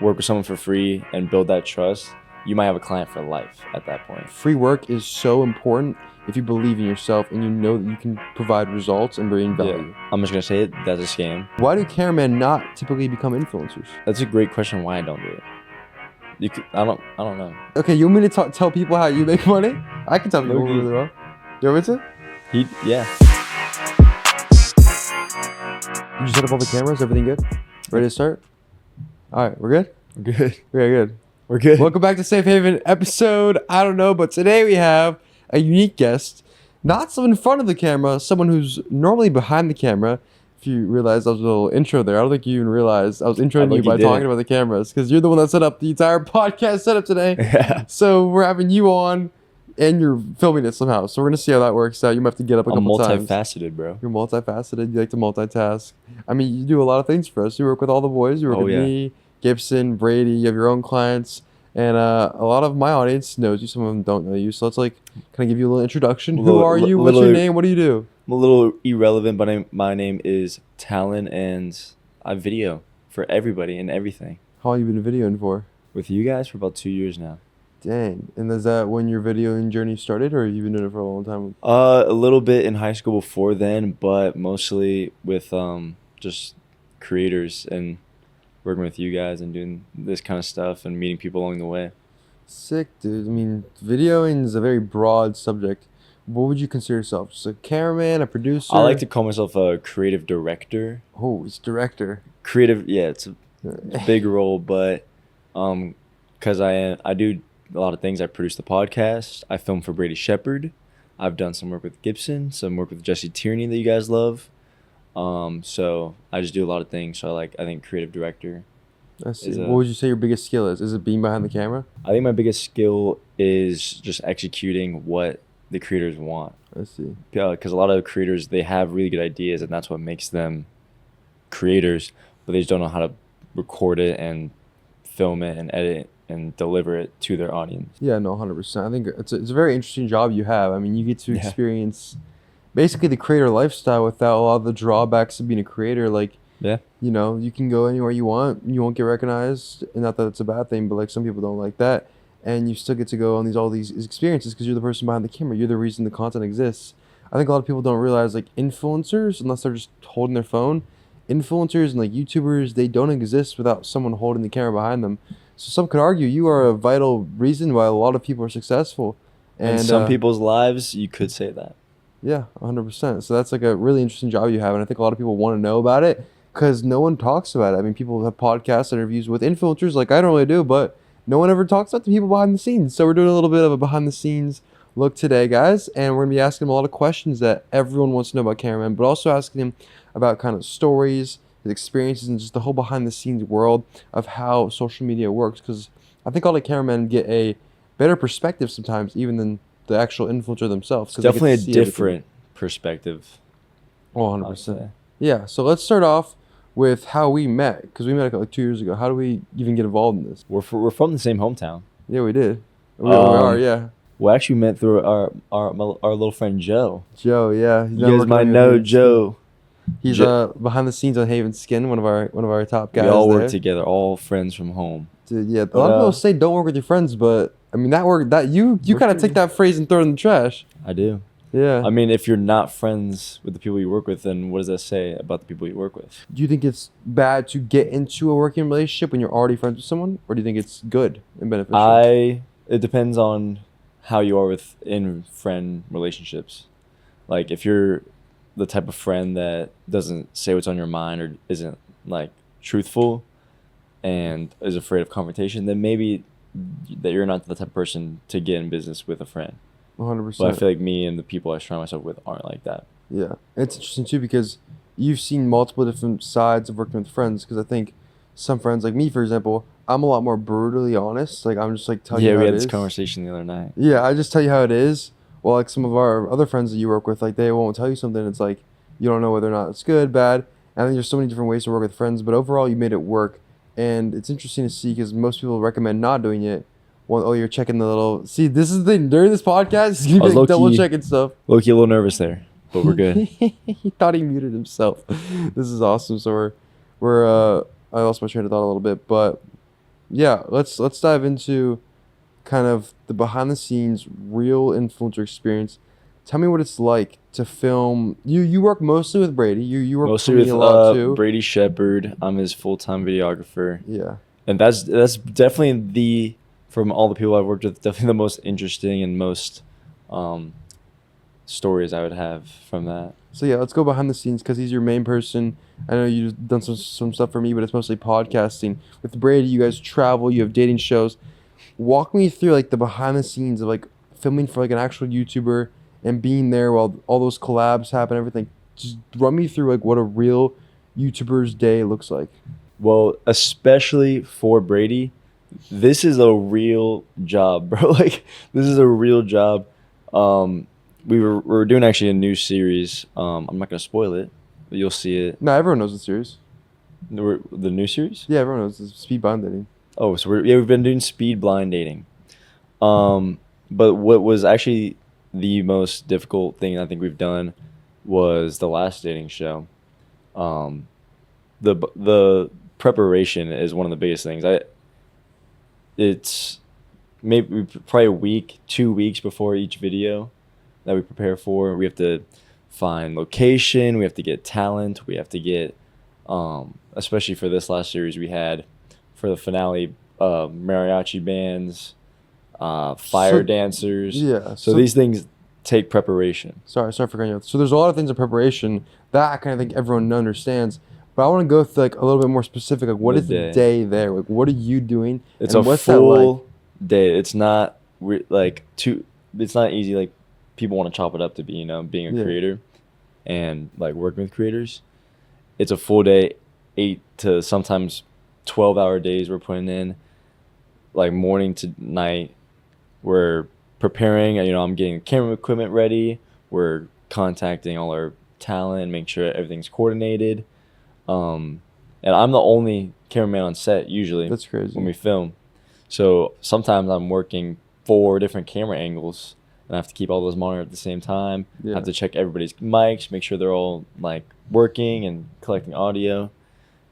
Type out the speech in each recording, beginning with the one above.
work with someone for free and build that trust, you might have a client for life at that point. Free work is so important if you believe in yourself and you know that you can provide results and bring value. Yeah. I'm just gonna say it. That's a scam. Why do cameramen not typically become influencers? That's a great question. Why I don't do it? I don't know. Okay, you want me to tell people how you make money? I can tell people really well. You want me to? Yeah. Did you set up all the cameras? Everything good? Ready to start? All right, we're good? We're good. We're good. We're good. Welcome back to Safe Haven episode. I don't know, but today we have a unique guest. Not someone in front of the camera, someone who's normally behind the camera. If you realize that was a little intro there, I don't think you even realized I was introing you by talking about the cameras because you're the one that set up the entire podcast setup today. Yeah. So we're having you on and you're filming it somehow. So we're going to see how that works out. You might have to get up a couple times. I'm multifaceted, bro. You're multifaceted. You like to multitask. I mean, you do a lot of things for us. You work with all the boys. You work with me, Gibson, Brady. You have your own clients. And a lot of my audience knows you. Some of them don't know you. So let's kind of give you a little introduction. Who are you? What's your name? What do you do? I'm a little irrelevant, but my name is Talan, and I video for everybody and everything. How long have you been videoing for? With you guys for about 2 years now. Dang. And is that when your videoing journey started, or have you been doing it for a long time? A little bit in high school before then, but mostly with just creators and working with you guys and doing this kind of stuff and meeting people along the way. Sick, dude. I mean, videoing is a very broad subject. What would you consider yourself? Just a cameraman, a producer? I like to call myself a creative director. Oh, it's director. Creative, yeah, it's a big role, but because I do a lot of things. I produce the podcast. I film for Brady Shepherd. I've done some work with Gibson, some work with Jesse Tierney that you guys love. So I just do a lot of things. So I think creative director. I see. What would you say your biggest skill is? Is it being behind the camera? I think my biggest skill is just executing what the creators want. I see. Yeah, because a lot of creators, they have really good ideas, and that's what makes them creators, but they just don't know how to record it and film it and edit it and deliver it to their audience. Yeah, no, 100%. I think it's a very interesting job you have. I mean, you get to experience basically the creator lifestyle without a lot of the drawbacks of being a creator. Like, you know, you can go anywhere you want. You won't get recognized. And not that it's a bad thing, but like some people don't like that. And you still get to go on all these experiences because you're the person behind the camera. You're the reason the content exists. I think a lot of people don't realize, like, influencers, unless they're just holding their phone, influencers and like YouTubers, they don't exist without someone holding the camera behind them. So some could argue you are a vital reason why a lot of people are successful. And some people's lives, you could say that. Yeah, 100%. So that's like a really interesting job you have. And I think a lot of people want to know about it because no one talks about it. I mean, people have podcast interviews with influencers like I don't really do, but no one ever talks about the people behind the scenes. So we're doing a little bit of a behind the scenes look today, guys. And we're going to be asking them a lot of questions that everyone wants to know about cameramen, but also asking them about kind of stories, his experiences, and just the whole behind the scenes world of how social media works. Because I think all the cameramen get a better perspective sometimes, even than the actual influencer themselves. It's definitely a different perspective. Oh, 100%. Yeah, so let's start off with how we met, because we met like 2 years ago. How do we even get involved in this? We're from the same hometown. Yeah, we did. We are, yeah. We actually met through our little friend Joe. Joe, yeah. You guys might know Joe. He's behind the scenes on Haven Skin, one of our top guys. We all work together, all friends from home. Dude, yeah. A lot of people say don't work with your friends, but I mean you kind of take that phrase and throw it in the trash. I do. Yeah. I mean, if you're not friends with the people you work with, then what does that say about the people you work with? Do you think it's bad to get into a working relationship when you're already friends with someone, or do you think it's good and beneficial? It depends on how you are in friend relationships. Like if you're the type of friend that doesn't say what's on your mind or isn't like truthful and is afraid of confrontation, then maybe that you're not the type of person to get in business with a friend. 100%. But I feel like me and the people I surround myself with aren't like that. Yeah. It's interesting too because you've seen multiple different sides of working with friends, because I think some friends, like me for example, I'm a lot more brutally honest. Like I'm just like telling you how it is. Yeah, we had this conversation the other night. Yeah, I just tell you how it is. Well, like some of our other friends that you work with, like they won't tell you something. It's like you don't know whether or not it's good, bad. And I think there's so many different ways to work with friends, but overall you made it work. And it's interesting to see because most people recommend not doing it. Well, oh, you're checking the little... See, this is the thing. During this podcast, he's going to be double-checking stuff. Low-key a little nervous there, but we're good. He thought he muted himself. This is awesome. So we're I lost my train of thought a little bit, but yeah, let's dive into kind of the behind the scenes real influencer experience. Tell me what it's like to film. You work mostly with Brady. You work for Mostly me with a lot too. Brady Shepard. I'm his full-time videographer. Yeah. And that's definitely from all the people I've worked with, definitely the most interesting and most um, stories I would have from that. So yeah, let's go behind the scenes because he's your main person. I know you've done some stuff for me, but it's mostly podcasting. With Brady, you guys travel. You have dating shows. Walk me through like the behind the scenes of like filming for like an actual YouTuber and being there while all those collabs happen. Everything. Just run me through like what a real YouTuber's day looks like. Well, especially for Brady, this is a real job, bro. Like this is a real job. Um, we're doing actually a new series. I'm not gonna spoil it, but you'll see it. No, everyone knows the series. The new series? Yeah, everyone knows the speed blind dating. Oh, so we've been doing speed blind dating. But what was actually the most difficult thing I think we've done was the last dating show. The preparation is one of the biggest things. It's maybe probably a week, 2 weeks before each video that we prepare for. We have to find location. We have to get talent. We have to get, especially for this last series we had for the finale, mariachi bands, fire dancers. Yeah. So these things take preparation. Sorry for cutting you off. So there's a lot of things in preparation that I kind of think everyone understands. But I want to go through like a little bit more specific. Like, what is the day there? Like, what are you doing? It's a full day. It's not It's not easy. Like, people want to chop it up to be, being a creator, and like working with creators. It's a full day, 8 to sometimes 12-hour days we're putting in, like morning to night. We're preparing. I'm getting camera equipment ready. We're contacting all our talent, making sure everything's coordinated. And I'm the only cameraman on set usually. That's crazy. When we film. So sometimes I'm working 4 different camera angles and I have to keep all those monitors at the same time. I have to check everybody's mics, make sure they're all like working and collecting audio.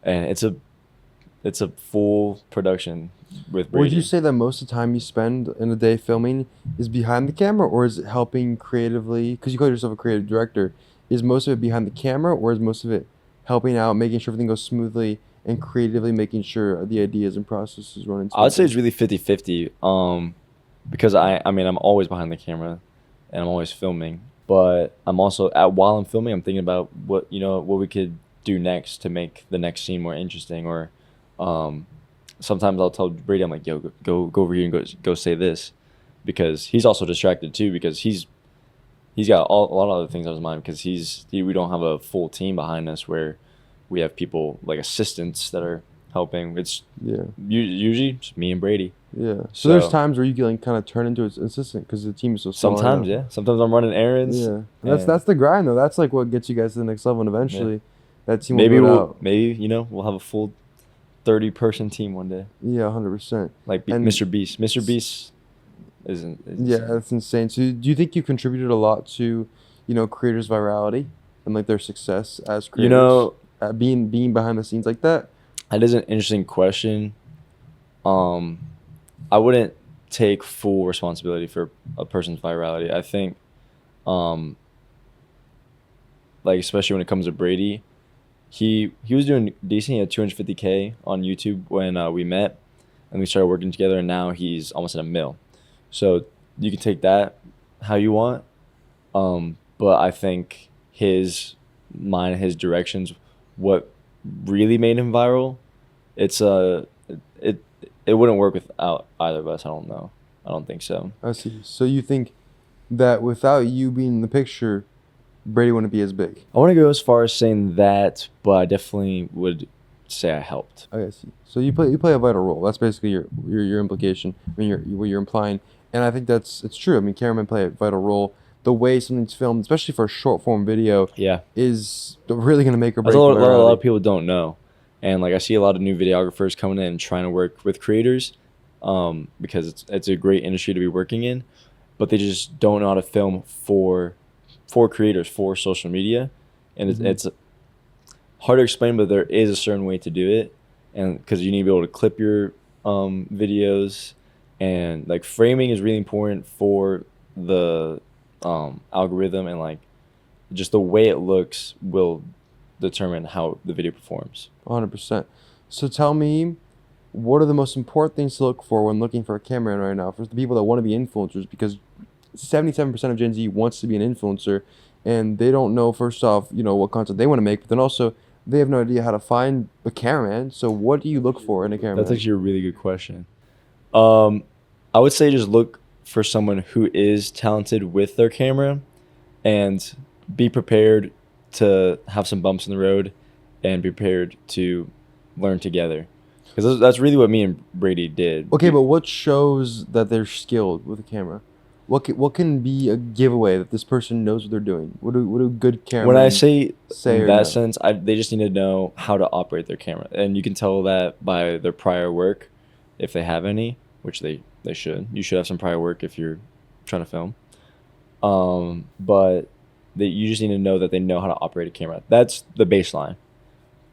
And it's a full production with Brady. Would you say that most of the time you spend in a day filming is behind the camera, or is it helping creatively? Because you call yourself a creative director. Is most of it behind the camera, or is most of it helping out, making sure everything goes smoothly, and creatively making sure the ideas and processes run smoothly? I would say it's really 50-50. Because I'm always behind the camera, and I'm always filming. But I'm also while I'm filming, I'm thinking about what we could do next to make the next scene more interesting. Or sometimes I'll tell Brady, I'm like, yo, go over here and go say this, because he's also distracted too, because he's got a lot of other things on his mind, because we don't have a full team behind us where we have people like assistants that are helping. It's usually just me and Brady. Yeah. So there's times where you can like kind of turn into an assistant because the team is so small. Sometimes, yeah. Sometimes I'm running errands. Yeah. And that's the grind though. That's like what gets you guys to the next level, and eventually that team maybe will go out. we'll have a full 30-person team one day. Yeah, 100%. Like Mr. Beast. Mr. Beast isn't. Yeah, that's insane. So do you think you contributed a lot to, creators' virality and like their success as creators? Being behind the scenes like that? That is an interesting question. I wouldn't take full responsibility for a person's virality. I think, like especially when it comes to Brady, he was doing decent. He had 250K on YouTube when we met, and we started working together. And now he's almost at $1 million. So you can take that how you want. But I think his directions, what really made him viral, it wouldn't work without either of us. I don't know. I don't think so. I see. So you think that without you being in the picture, Brady wouldn't be as big? I want to go as far as saying that, but I definitely would say I helped. I see. So you play a vital role. That's basically your implication. I mean, what you're implying, and I think it's true. I mean, cameramen play a vital role. The way something's filmed, especially for a short form video, is really going to make or break. A lot of people don't know. And like I see a lot of new videographers coming in and trying to work with creators, because it's a great industry to be working in, but they just don't know how to film for creators, for social media, and it's hard to explain. But there is a certain way to do it, and because you need to be able to clip your videos, and like framing is really important for the algorithm, and like just the way it looks will determine how the video performs. 100%. So tell me, what are the most important things to look for when looking for a cameraman right now for the people that want to be influencers? Because 77% of Gen Z wants to be an influencer, and they don't know, first off, what content they want to make, but then also they have no idea how to find a cameraman. So what do you look for in a cameraman? That's actually a really good question. I would say just look for someone who is talented with their camera, and be prepared to have some bumps in the road, and be prepared to learn together. Because that's really what me and Brady did. Okay, but what shows that they're skilled with a camera? What can be a giveaway that this person knows what they're doing? What do good cameramen When I say in or that know? sense, they just need to know how to operate their camera. And you can tell that by their prior work, if they have any, which they should. You should have some prior work if you're trying to film. But you just need to know that they know how to operate a camera. That's the baseline.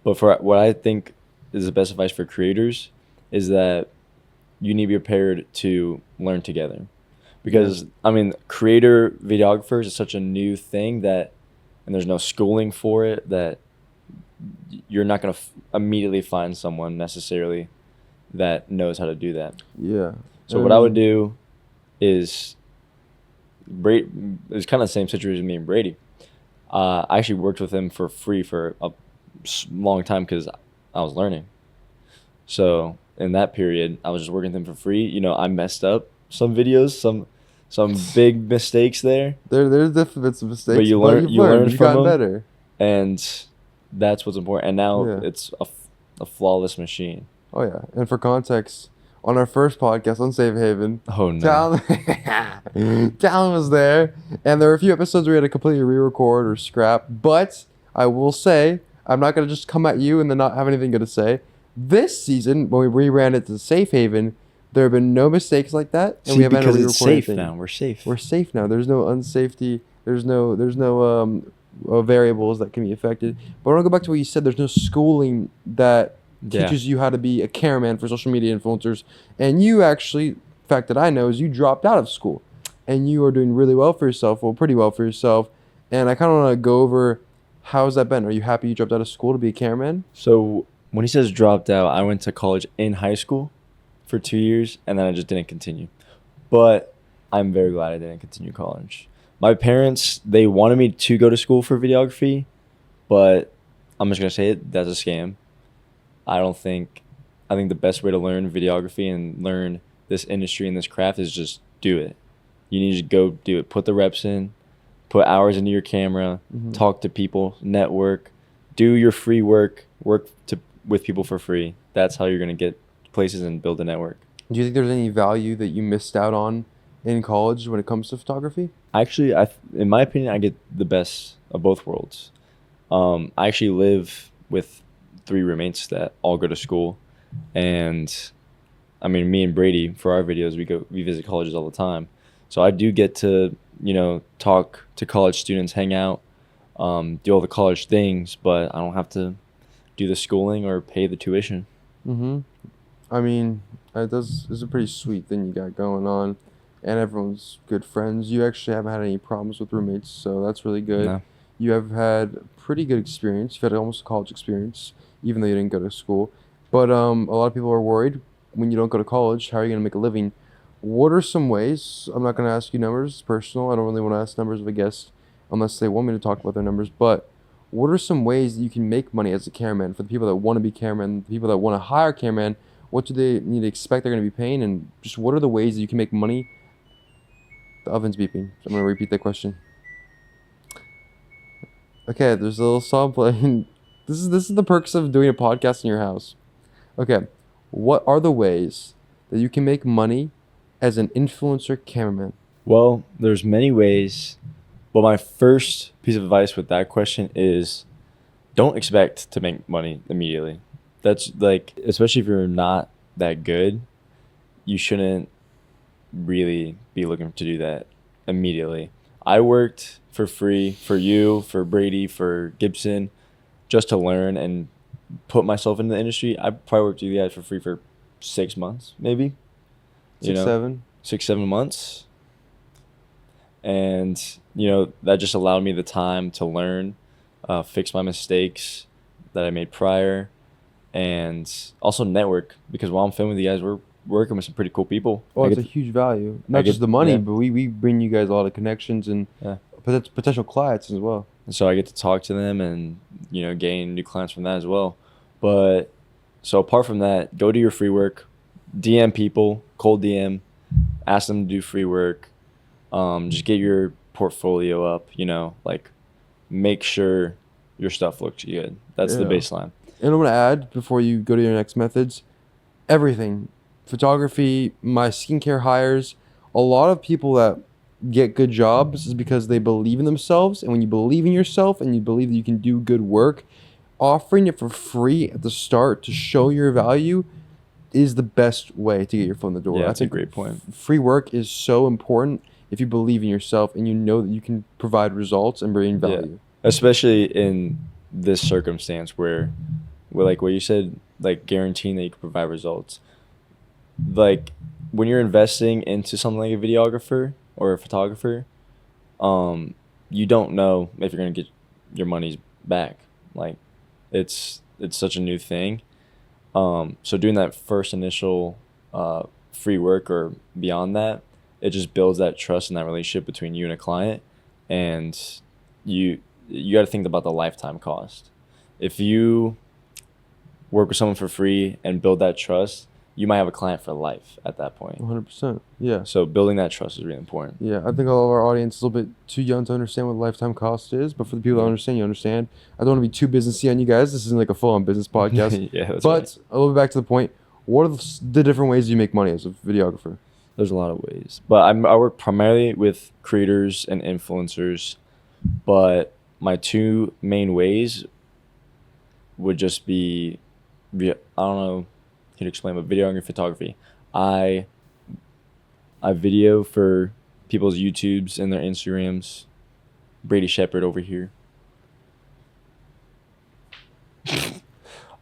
But for what I think is the best advice for creators is that you need to be prepared to learn together. Because, I mean, creator videographers is such a new thing and there's no schooling for it, that you're not going to immediately find someone necessarily that knows how to do that. Yeah. So what I would do is, it's kind of the same situation as me and Brady. I actually worked with him for free for a long time because I was learning. So in that period, I was just working with him for free. I messed up some videos, some big mistakes there. There's definitely some mistakes, but you learn you've from gotten them, better. And that's what's important. And now it's a flawless machine. Oh yeah, and for context, on our first podcast on Safe Haven, oh no, Talan was there, and there were a few episodes where we had to completely re-record or scrap. But I will say, I'm not gonna just come at you and then not have anything good to say. This season, when we reran it to Safe Haven, there have been no mistakes like that, and we haven't had to re-record safe anything. now. We're safe. We're safe now. There's no unsafety. There's no variables that can be affected. But I want to go back to what you said. There's no schooling that teaches you how to be a cameraman for social media influencers. And you actually, fact that I know is you dropped out of school, and you are doing really well for yourself. Well, pretty well for yourself. And I kind of want to go over, how's that been? Are you happy you dropped out of school to be a cameraman? So when he says dropped out, I went to college in high school for 2 years, and then I just didn't continue. But I'm very glad I didn't continue college. My parents, they wanted me to go to school for videography, but I'm just going to say it, that's a scam. I think the best way to learn videography and learn this industry and this craft is just do it. You need to go do it. Put the reps in, put hours into your camera, talk to people, network, do your free work with people for free. That's how you're going to get places and build a network. Do you think there's any value that you missed out on in college when it comes to photography? Actually, in my opinion, I get the best of both worlds. I actually live with 3 roommates that all go to school, and I mean, me and Brady, for our videos, we visit colleges all the time. So I do get to talk to college students, hang out, do all the college things, but I don't have to do the schooling or pay the tuition. I mean, it's a pretty sweet thing you got going on, and everyone's good friends. You actually haven't had any problems with roommates, so that's really good. No. You have had pretty good experience. You've had almost a college experience, even though you didn't go to school. But a lot of people are worried when you don't go to college, how are you going to make a living? What are some ways? I'm not going to ask you numbers. It's personal. I don't really want to ask numbers of a guest unless they want me to talk about their numbers. But what are some ways that you can make money as a cameraman for the people that want to be cameramen, the people that want to hire cameramen? What do they need to expect they're going to be paying? And just what are the ways that you can make money? The oven's beeping. So I'm going to repeat that question. Okay, there's a little song playing. This is the perks of doing a podcast in your house. Okay, what are the ways that you can make money as an influencer cameraman? Well, there's many ways, but my first piece of advice with that question is don't expect to make money immediately. That's like, especially if you're not that good, you shouldn't really be looking to do that immediately. I worked for free for you, for Brady, for Gibson, just to learn and put myself into the industry. I probably worked with you guys for free for 6 months, maybe. 7. 6-7 months. And, that just allowed me the time to learn, fix my mistakes that I made prior, and also network, because while I'm filming with you guys, we're working with some pretty cool people. Oh, it's a huge value. Not just the money, but we bring you guys a lot of connections and potential clients as well. And so I get to talk to them and, gain new clients from that as well. But so apart from that, go do your free work, DM people, cold DM, ask them to do free work. Just get your portfolio up, like make sure your stuff looks good. That's the baseline. And I'm going to add, before you go to your next methods, everything. Photography, my skincare hires, a lot of people that get good jobs is because they believe in themselves. And when you believe in yourself and you believe that you can do good work, offering it for free at the start to show your value is the best way to get your foot in the door. Yeah, that's a great point. Free work is so important if you believe in yourself and you know that you can provide results and bring value. Yeah. Especially in this circumstance where like what you said, like guaranteeing that you can provide results. Like when you're investing into something like a videographer or a photographer, you don't know if you're going to get your money's back. Like it's such a new thing. So doing that first initial free work or beyond that, it just builds that trust and that relationship between you and a client. And you got to think about the lifetime cost. If you work with someone for free and build that trust, you might have a client for life at that point. 100%. Yeah. So building that trust is really important. Yeah, I think all of our audience is a little bit too young to understand what lifetime cost is, but for the people that understand, you understand. I don't want to be too businessy on you guys. This isn't like a full-on business podcast. Yeah, that's but right. A little bit back to the point. What are the different ways you make money as a videographer? There's a lot of ways, but I work primarily with creators and influencers. But my two main ways would just be, I don't know how to explain, but video and photography. I video for people's YouTubes and their Instagrams. Brady Shepherd over here.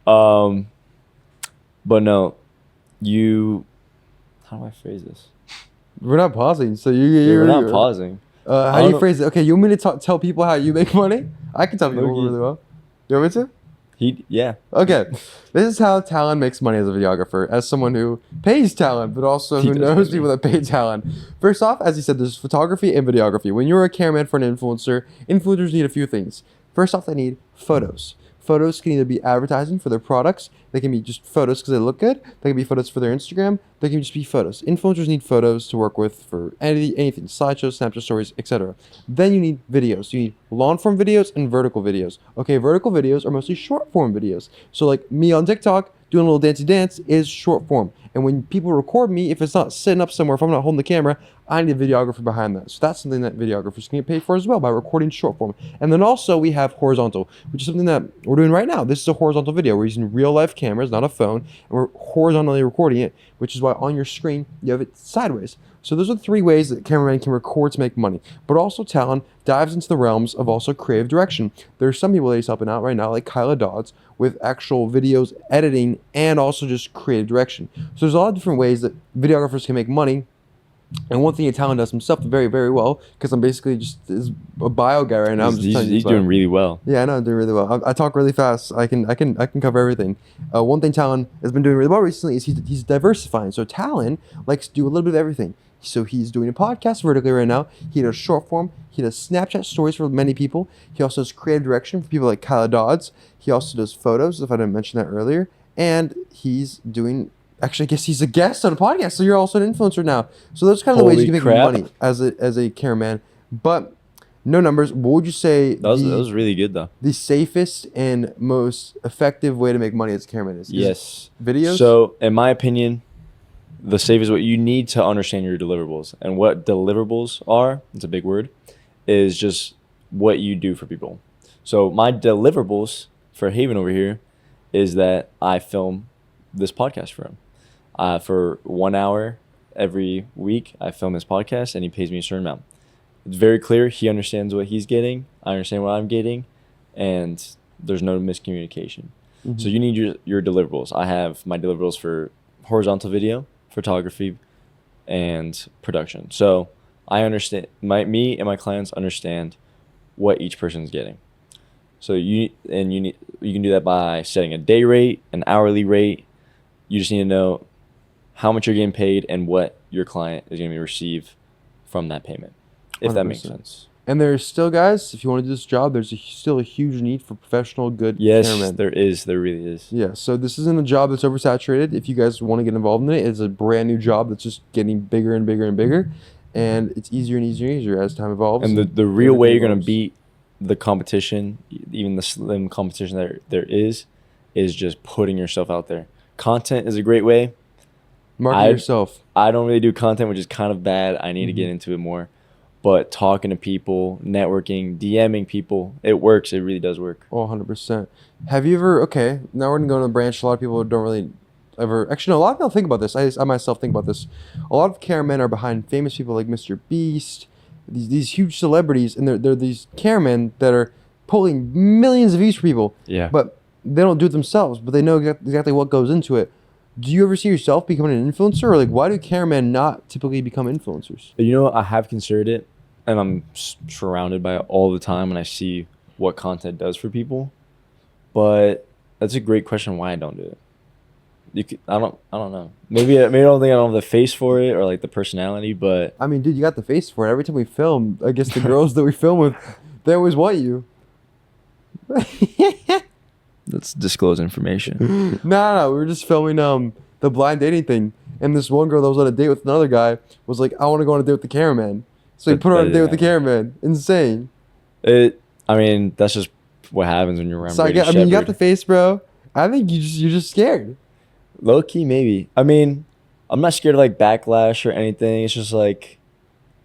But no, how do I phrase this? We're not pausing, so we're not pausing. How do you phrase it? Okay, you want me to tell people how you make money? I can tell people really well. You want me to? Yeah. Okay, this is how Talan makes money as a videographer, as someone who pays Talan, but also who knows people that pay Talan. First off, as you said, there's photography and videography. When you're a cameraman for an influencer, influencers need a few things. First off, they need photos. Photos can either be advertising for their products. They can be just photos because they look good. They can be photos for their Instagram. They can just be photos. Influencers need photos to work with for anything, slideshows, Snapchat stories, etc. Then you need videos. You need long form videos and vertical videos. Okay, vertical videos are mostly short form videos. So like me on TikTok doing a little dancey dance is short form. And when people record me, if it's not sitting up somewhere, if I'm not holding the camera, I need a videographer behind that. So that's something that videographers can get paid for as well by recording short form. And then also we have horizontal, which is something that we're doing right now. This is a horizontal video. We're using real life cameras, not a phone, and we're horizontally recording it, which is why on your screen you have it sideways. So those are the three ways that cameramen can record to make money. But also Talan dives into the realms of also creative direction. There's some people that he's helping out right now, like Kyla Dodds, with actual videos, editing, and also just creative direction. So there's a lot of different ways that videographers can make money. And one thing that Talan does himself very, very well, because I'm basically just a bio guy right now. He's doing really well. Yeah, I know I'm doing really well. I talk really fast. I can cover everything. One thing Talan has been doing really well recently is he's diversifying. So Talan likes to do a little bit of everything. So he's doing a podcast vertically right now. He does short form. He does Snapchat stories for many people. He also does creative direction for people like Kyla Dodds. He also does photos, if I didn't mention that earlier. And he's doing... Actually, I guess he's a guest on a podcast, so you're also an influencer now. So those are kind of the ways you can make money as a cameraman. But no numbers. What would you say? That was really good though. The safest and most effective way to make money as a cameraman is yes, videos. So in my opinion, the safest way, you need to understand your deliverables, and what deliverables are. It's a big word. Is just what you do for people. So my deliverables for Haven over here is that I film this podcast for him. For 1 hour every week, I film this podcast, and he pays me a certain amount. It's very clear. He understands what he's getting. I understand what I'm getting, and there's no miscommunication. Mm-hmm. So you need your deliverables. I have my deliverables for horizontal video, photography, and production. So I understand me and my clients understand what each person's getting. So you can do that by setting a day rate, an hourly rate. You just need to know how much you're getting paid and what your client is going to receive from that payment, if 100%. That makes sense. And there's still, guys, if you want to do this job, there's still a huge need for professional, good cameramen. Yes, there is. There really is. Yeah, so this isn't a job that's oversaturated. If you guys want to get involved in it, it's a brand new job that's just getting bigger and bigger and bigger. And it's easier and easier and easier as time evolves. And the real way you're going to beat the competition, even the slim competition there is just putting yourself out there. Content is a great way. Market yourself. I don't really do content, which is kind of bad. I need to get into it more. But talking to people, networking, DMing people, it works. It really does work. Oh, 100%. Have you ever, okay, now we're going to go to a branch. A lot of people don't really ever, actually, no, a lot of people think about this. I myself think about this. A lot of cameramen are behind famous people like Mr. Beast, these huge celebrities, and they're these cameramen that are pulling millions of views for people. Yeah. But they don't do it themselves, but they know exactly what goes into it. Do you ever see yourself becoming an influencer? Or like, why do cameramen not typically become influencers? You know, I have considered it, and I'm surrounded by it all the time, and I see what content does for people. But that's a great question why I don't do it. I don't know. Maybe I don't think I don't have the face for it or like the personality, but I mean, dude, you got the face for it. Every time we film, I guess the girls that we film with, they always want you. Let's disclose information. No, we were just filming the blind dating thing, and this one girl that was on a date with another guy was like, I want to go on a date with the cameraman. So he put her on a date with the cameraman. Insane. I mean, that's just what happens when you're around. So I mean, you got the face, bro. I think you're just scared. Low key, maybe. I mean, I'm not scared of like backlash or anything. It's just like,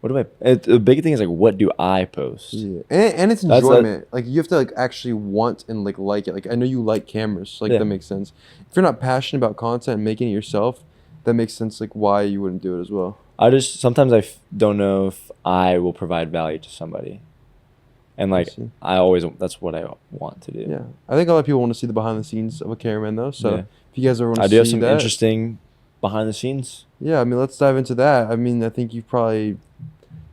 the big thing is like, what do I post? Yeah, and it's enjoyment. Like you have to like actually want and like it. Like I know you like cameras. Like that makes sense. If you're not passionate about content and making it yourself, that makes sense. Like why you wouldn't do it as well. Sometimes I don't know if I will provide value to somebody. And like that's what I want to do. Yeah, I think a lot of people want to see the behind the scenes of a cameraman though. So if you guys ever want to see that, I do have some interesting behind the scenes. Yeah, I mean, let's dive into that. I mean, I think you've probably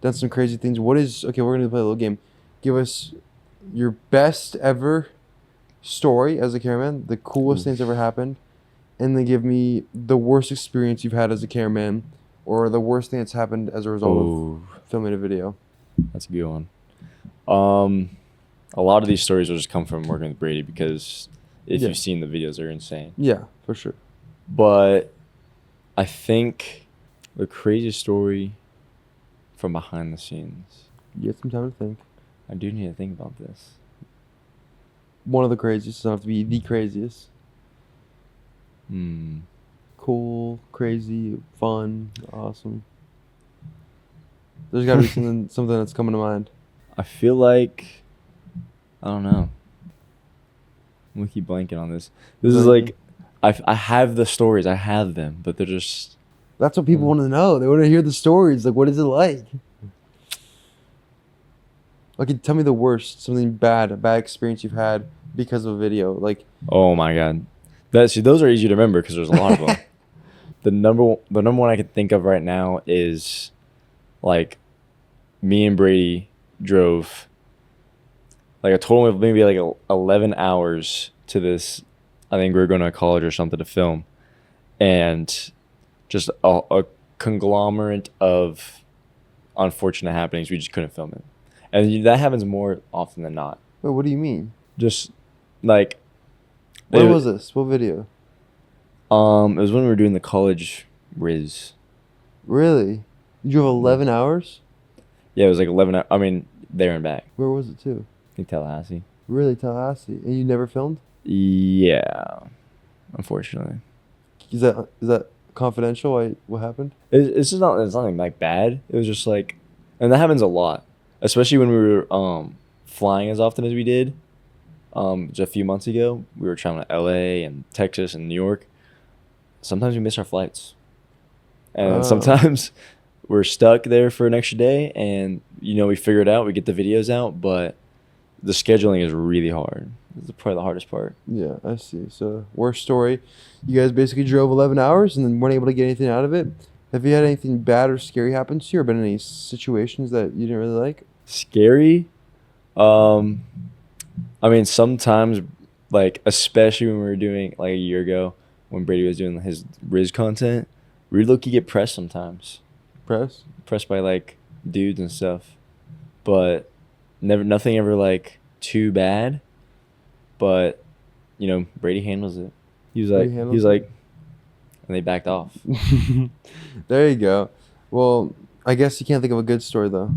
done some crazy things. We're gonna play a little game. Give us your best ever story as a cameraman, the coolest things ever happened, and then give me the worst experience you've had as a cameraman, or the worst thing that's happened as a result of filming a video. That's a good one. A lot of these stories will just come from working with Brady because if you've seen the videos, they're insane. Yeah, for sure. But I think the craziest story from behind the scenes. You get some time to think. I do need to think about this. One of the craziest doesn't have to be the craziest. Cool, crazy, fun, awesome. There's got to be something that's coming to mind. I feel like, I don't know. I'm gonna keep blanking on this. This is like, I have the stories, I have them, but they're just. That's what people want to know. They want to hear the stories. Like, what is it like? Like, tell me the worst, something bad, a bad experience you've had because of a video. Like, oh my god, those are easy to remember because there's a lot of them. The number one I can think of right now is, like, me and Brady drove like a total of maybe like 11 hours to this. I think we were going to college or something to film, and just a conglomerate of unfortunate happenings. We just couldn't film it, and that happens more often than not. Wait, what do you mean? Just like, when was this? What video? It was when we were doing the college Riz. Really? You drove 11 hours? Yeah, it was like 11 hours. I mean, there and back. Where was it to? I think Tallahassee. Really, Tallahassee? And you never filmed? Yeah, unfortunately. Is that confidential? What happened? It's nothing like bad. It was just like, and that happens a lot, especially when we were flying as often as we did. Just a few months ago, we were traveling to LA and Texas and New York. Sometimes we miss our flights, and sometimes we're stuck there for an extra day. And we figure it out. We get the videos out, but the scheduling is really hard. This is probably the hardest part. Yeah, I see. So, worst story. You guys basically drove 11 hours and then weren't able to get anything out of it. Have you had anything bad or scary happen to you, or been any situations that you didn't really like? Scary? I mean, sometimes, like, especially when we were doing, like, a year ago, when Brady was doing his Riz content, we low-key get pressed sometimes. Pressed by, like, dudes and stuff. But nothing ever, like, too bad. But, you know, Brady handles it. He was like, and they backed off. There you go. Well, I guess you can't think of a good story, though.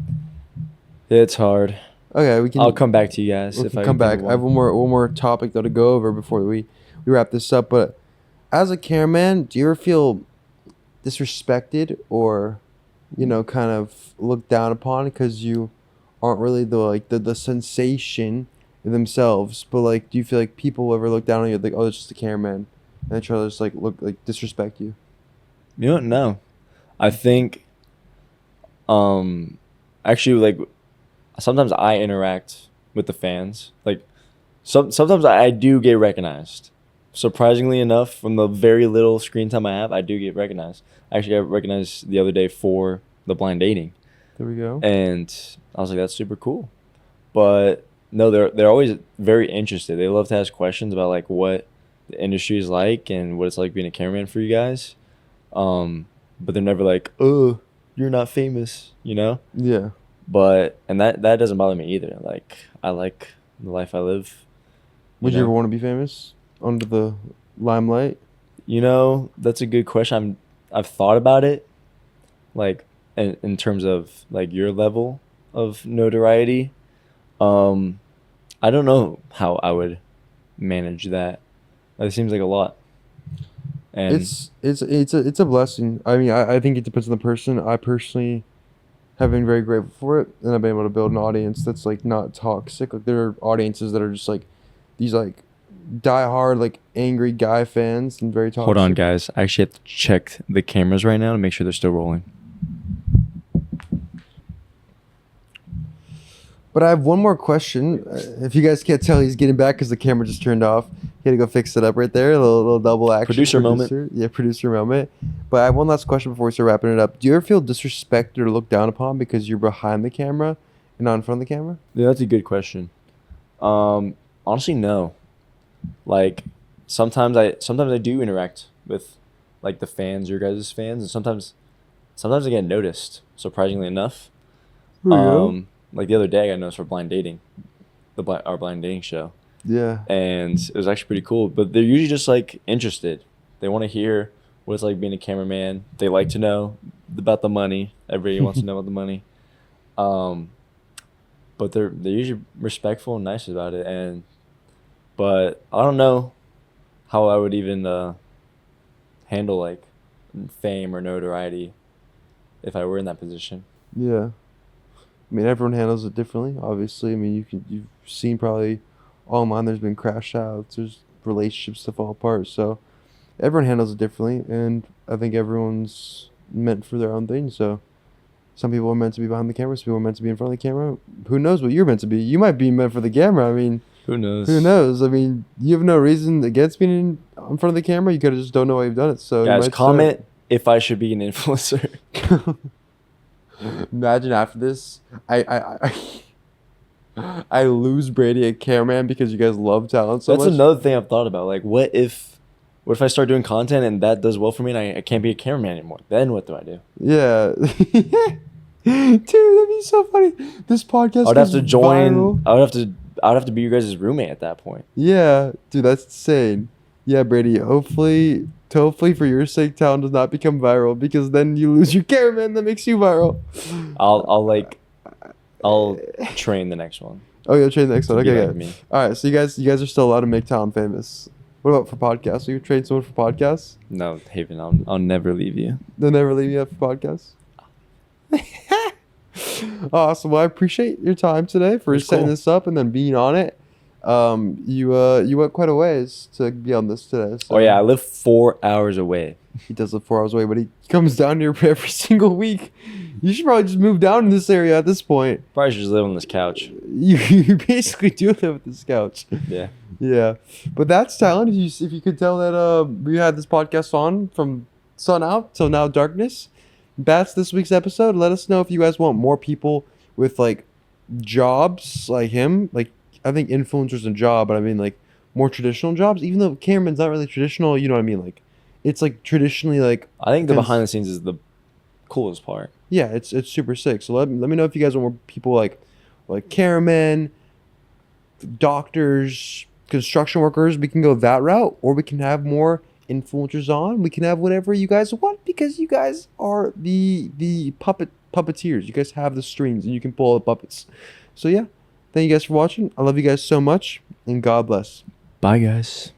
It's hard. Okay, I'll come back to you guys if I come can back. think of I have one more topic though to go over before we wrap this up. But as a cameraman, do you ever feel disrespected or, you know, kind of looked down upon because you aren't really the sensation themselves? But like, do you feel like people ever look down on you like, oh, it's just a cameraman, and they try to just like look like disrespect you? You don't know. I think, actually, like, sometimes I interact with the fans. Like, sometimes I do get recognized. Surprisingly enough, from the very little screen time I have, I do get recognized. I actually got recognized the other day for the blind dating. There we go. And I was like, that's super cool. But no, they're always very interested. They love to ask questions about like what the industry is like and what it's like being a cameraman for you guys. But they're never like, oh, you're not famous, you know? Yeah. But and that doesn't bother me either. Like, I like the life I live. Would you ever want to be famous under the limelight? You know, that's a good question. I've thought about it, like in terms of like your level of notoriety. I don't know how I would manage that. It seems like a lot. And it's a blessing. I mean, I think it depends on the person. I personally have been very grateful for it, and I've been able to build an audience that's like not toxic. Like, there are audiences that are just like these like diehard like angry guy fans and very toxic. Hold on, guys. I actually have to check the cameras right now to make sure they're still rolling. But I have one more question. If you guys can't tell, he's getting back because the camera just turned off. He had to go fix it up right there. A little double action. Producer moment. Yeah, producer moment. But I have one last question before we start wrapping it up. Do you ever feel disrespected or looked down upon because you're behind the camera and not in front of the camera? Yeah, that's a good question. Honestly, no. Like, sometimes I do interact with like the fans, your guys' fans, and sometimes I get noticed, surprisingly enough. Like the other day, I got noticed for blind dating, our blind dating show. Yeah. And it was actually pretty cool. But they're usually just like interested. They want to hear what it's like being a cameraman. They like to know about the money. Everybody wants to know about the money. But they're usually respectful and nice about it. But I don't know how I would even handle like fame or notoriety if I were in that position. Yeah. I mean, everyone handles it differently, obviously. I mean, you've seen probably online there's been crash outs, there's relationships that fall apart. So everyone handles it differently, and I think everyone's meant for their own thing. So some people are meant to be behind the camera, some people are meant to be in front of the camera. Who knows what you're meant to be? You might be meant for the camera. I mean, who knows? I mean, you have no reason against being in front of the camera. You could just don't know why you've done it. So guys, comment if I should be an influencer. Imagine after this, I lose Brady a cameraman because you guys love talent so much. That's another thing I've thought about. Like, what if I start doing content and that does well for me and I can't be a cameraman anymore? Then what do I do? Yeah. Dude, that'd be so funny. This podcast I'd have to join. Viral. I'd have to be your guys' roommate at that point. Yeah, dude, that's insane. Yeah, Brady, hopefully for your sake, Talan does not become viral, because then you lose your cameraman that makes you viral. I'll train the next one. Oh, you'll train the next one. Okay, like me. All right, so you guys are still allowed to make Talan famous. What about for podcasts? Will you train someone for podcasts? No, Haven, I'll never leave you. They'll never leave you up for podcasts? Awesome. Well, I appreciate your time today for setting this up and then being on it. You went quite a ways to be on this today. So. Oh yeah, I live 4 hours away. He does live 4 hours away, but he comes down here every single week. You should probably just move down in this area at this point. Probably should just live on this couch. You basically do live on this couch. Yeah. Yeah, but that's talent. If you could tell that we had this podcast on from sun out till now darkness. That's this week's episode. Let us know if you guys want more people with like jobs like him. Like I think influencers a job, but I mean like more traditional jobs. Even though cameraman's not really traditional, you know what I mean? Like it's like traditionally like I think the behind the scenes is the coolest part. Yeah, it's super sick. So let me know if you guys want more people like cameramen, doctors, construction workers. We can go that route, or we can have more influencers on. We can have whatever you guys want because you guys are the puppeteers. You guys have the strings and you can pull the puppets. So yeah, thank you guys for watching. I love you guys so much, and God bless. Bye, guys.